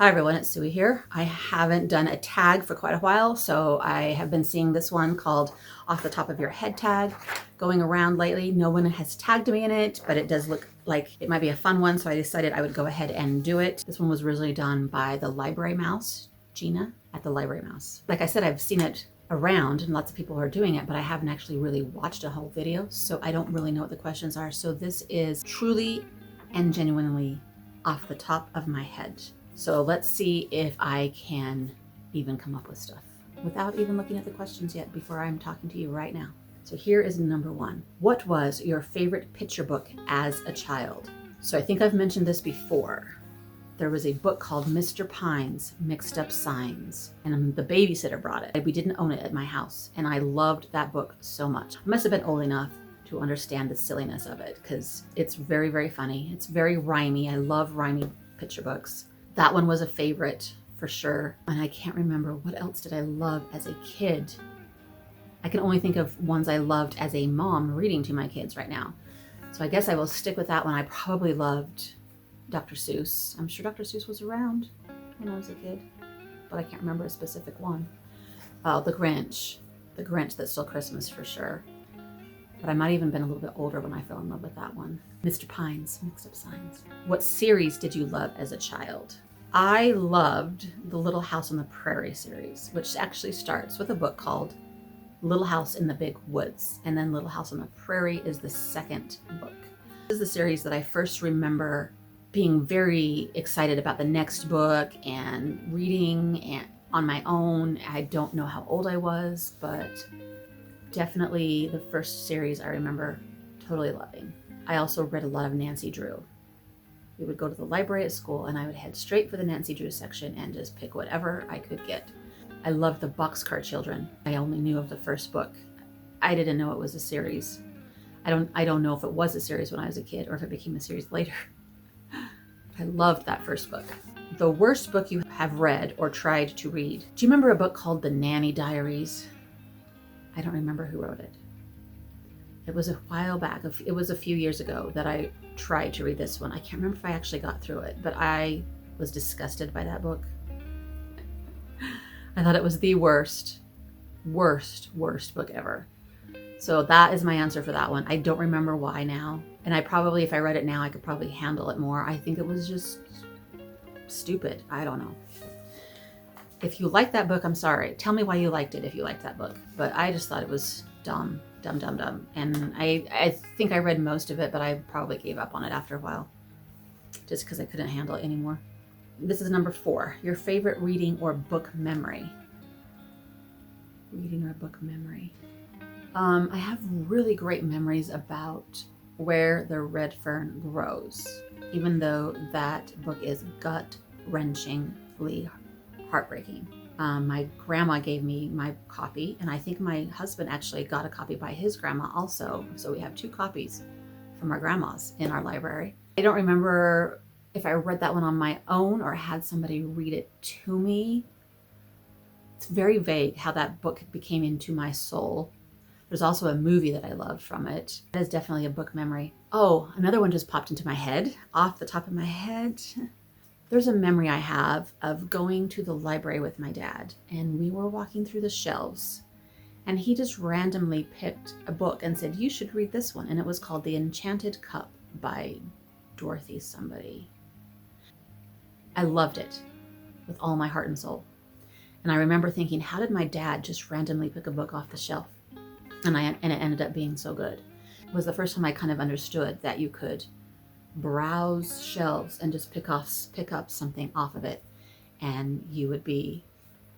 Hi everyone, it's Suey here. I haven't done a tag for quite a while, so I have been seeing this one called Off the Top of Your Head tag going around lately. No one has tagged me in it, but it does look like it might be a fun one, so I decided I would go ahead and do it. This one was originally done by the library mouse, Gina at the library mouse. Like I said, I've seen it around and lots of people are doing it, but I haven't actually really watched a whole video, so I don't really know what the questions are. So this is truly and genuinely off the top of my head. So let's see if I can even come up with stuff without even looking at the questions yet before I'm talking to you right now. So here is number one. What was your favorite picture book as a child? So I think I've mentioned this before. There was a book called Mr. Pine's Mixed Up Signs, and the babysitter brought it. We didn't own it at my house, and I loved that book so much. I must have been old enough to understand the silliness of it because it's very, very funny. It's very rhymey. I love rhymey picture books. That one was a favorite for sure. And I can't remember what else did I love as a kid. I can only think of ones I loved as a mom reading to my kids right now. So I guess I will stick with that one. I probably loved Dr. Seuss. I'm sure Dr. Seuss was around when I was a kid, but I can't remember a specific one. Oh, The Grinch. The Grinch That Stole Christmas for sure. But I might even been a little bit older when I fell in love with that one. Mr. Pine's Mixed Up Signs. What series did you love as a child? I loved the Little House on the Prairie series, which actually starts with a book called Little House in the Big Woods. And then Little House on the Prairie is the second book. This is the series that I first remember being very excited about the next book and reading and on my own. I don't know how old I was, but definitely the first series I remember totally loving. I also read a lot of Nancy Drew. We would go to the library at school and I would head straight for the Nancy Drew section and just pick whatever I could get. I loved the Boxcar Children. I only knew of the first book. I didn't know it was a series. I don't know if it was a series when I was a kid or if it became a series later. I loved that first book. The worst book you have read or tried to read. Do you remember a book called The Nanny Diaries? I don't remember who wrote it. It was a while back. It was a few years ago that I tried to read this one. I can't remember if I actually got through it, but I was disgusted by that book. I thought it was the worst book ever. So that is my answer for that one. I don't remember why now. And I probably, if I read it now, I could probably handle it more. I think it was just stupid. I don't know. If you like that book, I'm sorry. Tell me why you liked it if you liked that book. But I just thought it was dumb. And I think I read most of it, but I probably gave up on it after a while just because I couldn't handle it anymore. This is number 4. Your favorite reading or book memory. Reading or book memory. I have really great memories about Where the Red Fern Grows, even though that book is gut-wrenchingly heartbreaking. My grandma gave me my copy, and I think my husband actually got a copy by his grandma also. So we have 2 copies from our grandmas in our library. I don't remember if I read that one on my own or had somebody read it to me. It's very vague how that book became into my soul. There's also a movie that I loved from it. That is definitely a book memory. Oh, another one just popped into my head, off the top of my head. There's a memory I have of going to the library with my dad, and we were walking through the shelves, and he just randomly picked a book and said, "You should read this one." And it was called The Enchanted Cup by Dorothy somebody. I loved it with all my heart and soul. And I remember thinking, how did my dad just randomly pick a book off the shelf? And it ended up being so good. It was the first time I kind of understood that you could browse shelves and just pick up something off of it, and you would be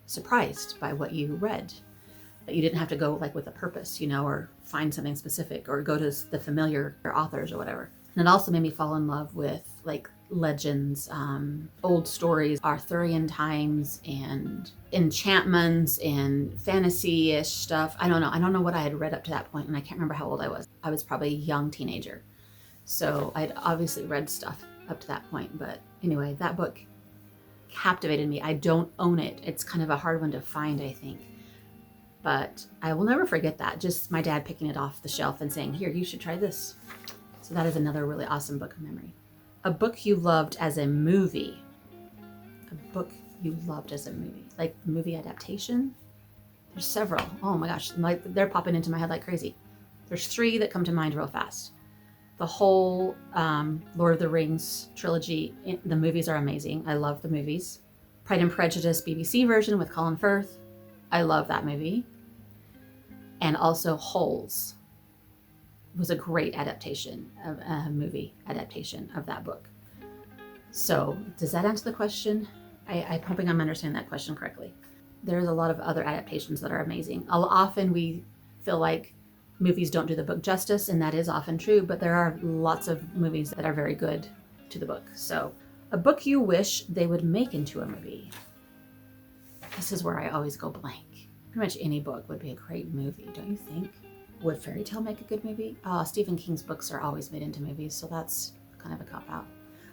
surprised by what you read. That you didn't have to go like with a purpose, or find something specific or go to the familiar authors or whatever. And it also made me fall in love with like legends, old stories, Arthurian times and enchantments and fantasy-ish stuff. I don't know what I had read up to that point, and I can't remember how old I was. I was probably a young teenager. So I'd obviously read stuff up to that point. But anyway, that book captivated me. I don't own it. It's kind of a hard one to find, I think. But I will never forget that. Just my dad picking it off the shelf and saying, "Here, you should try this." So that is another really awesome book memory. A book you loved as a movie. a book you loved as a movie, like movie adaptation. There's several. Oh my gosh, like they're popping into my head like crazy. There's 3 that come to mind real fast. The whole Lord of the Rings trilogy, the movies are amazing. I love the movies. Pride and Prejudice BBC version with Colin Firth. I love that movie. And also Holes was a great adaptation of a movie adaptation of that book. So does that answer the question? I'm hoping I'm understanding that question correctly. There's a lot of other adaptations that are amazing. Often we feel like movies don't do the book justice, and that is often true, but there are lots of movies that are very good to the book. So a book you wish they would make into a movie. This is where I always go blank. Pretty much any book would be a great movie, don't you think? Would fairy tale make a good movie? Oh, Stephen King's books are always made into movies, so that's kind of a cop-out.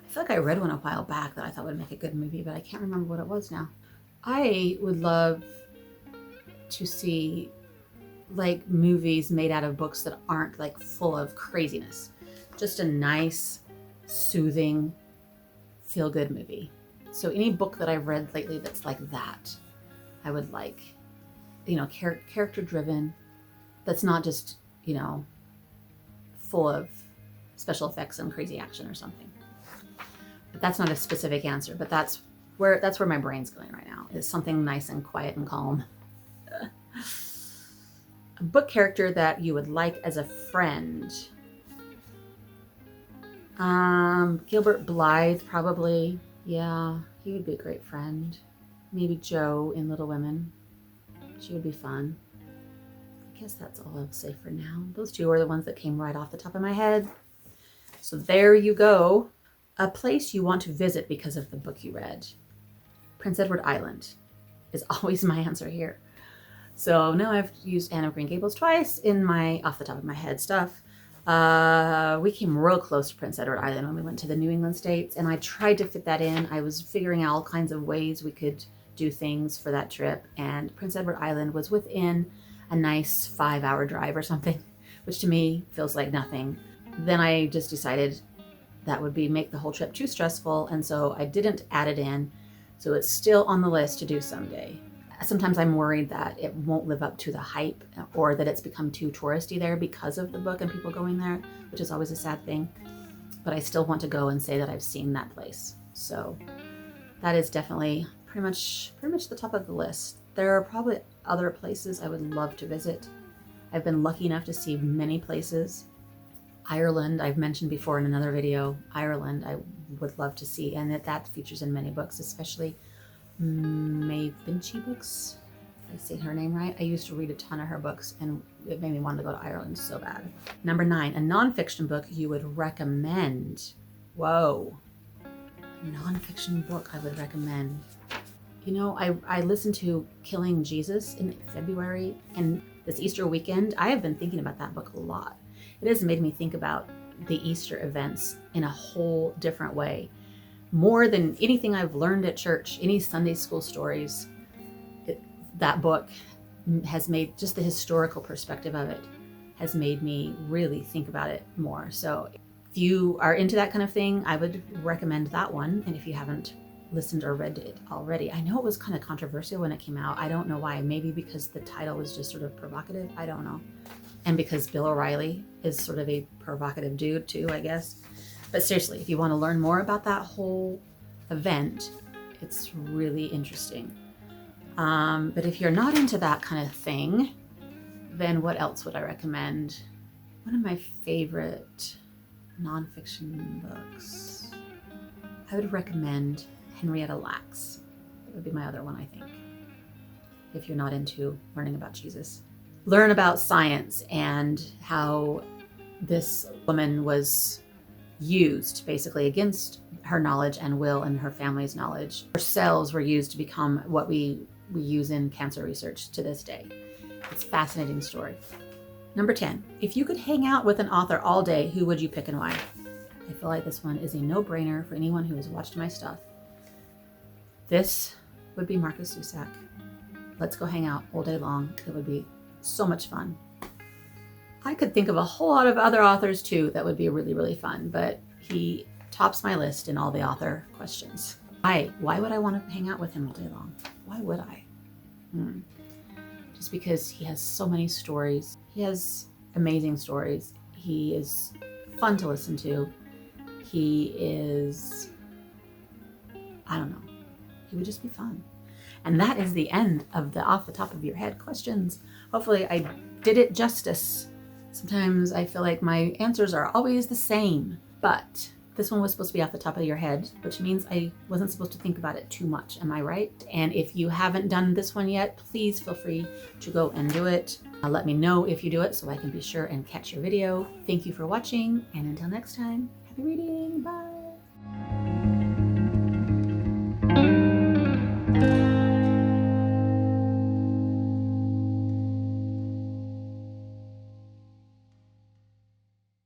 I feel like I read one a while back that I thought would make a good movie, but I can't remember what it was now. I would love to see like movies made out of books that aren't like full of craziness. Just a nice, soothing, feel-good movie. So any book that I've read lately that's like that, I would like, character-driven, that's not just, full of special effects and crazy action or something. But that's not a specific answer, but that's where my brain's going right now, is something nice and quiet and calm. A book character that you would like as a friend. Gilbert Blythe, probably. Yeah, he would be a great friend. Maybe Jo in Little Women. She would be fun. I guess that's all I'll say for now. Those 2 are the ones that came right off the top of my head. So there you go. A place you want to visit because of the book you read. Prince Edward Island is always my answer here. So now I've used Anne of Green Gables twice in my off the top of my head stuff. We came real close to Prince Edward Island when we went to the New England states, and I tried to fit that in. I was figuring out all kinds of ways we could do things for that trip, and Prince Edward Island was within a nice 5-hour drive or something, which to me feels like nothing. Then I just decided that would make the whole trip too stressful, and so I didn't add it in. So it's still on the list to do someday. Sometimes I'm worried that it won't live up to the hype, or that it's become too touristy there because of the book and people going there, which is always a sad thing. But I still want to go and say that I've seen that place. So that is definitely pretty much the top of the list. There are probably other places I would love to visit. I've been lucky enough to see many places. Ireland, I've mentioned before in another video. Ireland, I would love to see, and that features in many books, especially Maeve Binchy books. If I say her name right. I used to read a ton of her books, and it made me want to go to Ireland so bad. Number 9, a nonfiction book you would recommend. Whoa. A nonfiction book I would recommend. I listened to Killing Jesus in February, and this Easter weekend, I have been thinking about that book a lot. It has made me think about the Easter events in a whole different way. More than anything I've learned at church, any Sunday school stories, that book has made, just the historical perspective of it has made me really think about it more. So if you are into that kind of thing, I would recommend that one. And if you haven't listened or read it already, I know it was kind of controversial when it came out. I don't know why. Maybe because the title was just sort of provocative. I don't know. And because Bill O'Reilly is sort of a provocative dude too, I guess. But seriously, if you want to learn more about that whole event, it's really interesting. But if you're not into that kind of thing, then what else would I recommend? One of my favorite nonfiction books, I would recommend Henrietta Lacks. That would be my other one, I think. If you're not into learning about Jesus. Learn about science and how this woman was used basically against her knowledge and will and her family's knowledge. Her cells were used to become what we use in cancer research to this day. It's a fascinating story. Number 10, if you could hang out with an author all day, who would you pick and why? I feel like this one is a no-brainer for anyone who has watched my stuff. This would be Marcus Zusak. Let's go hang out all day long. It would be so much fun. I could think of a whole lot of other authors too that would be really, really fun, but he tops my list in all the author questions. Why would I want to hang out with him all day long? Why would I? Just because he has so many stories. He has amazing stories. He is fun to listen to. He is, I don't know, he would just be fun. And that is the end of the off the top of your head questions. Hopefully I did it justice. Sometimes I feel like my answers are always the same, but this one was supposed to be off the top of your head, which means I wasn't supposed to think about it too much. Am I right? And if you haven't done this one yet, please feel free to go and do it. Let me know if you do it so I can be sure and catch your video. Thank you for watching, and until next time, happy reading. Bye.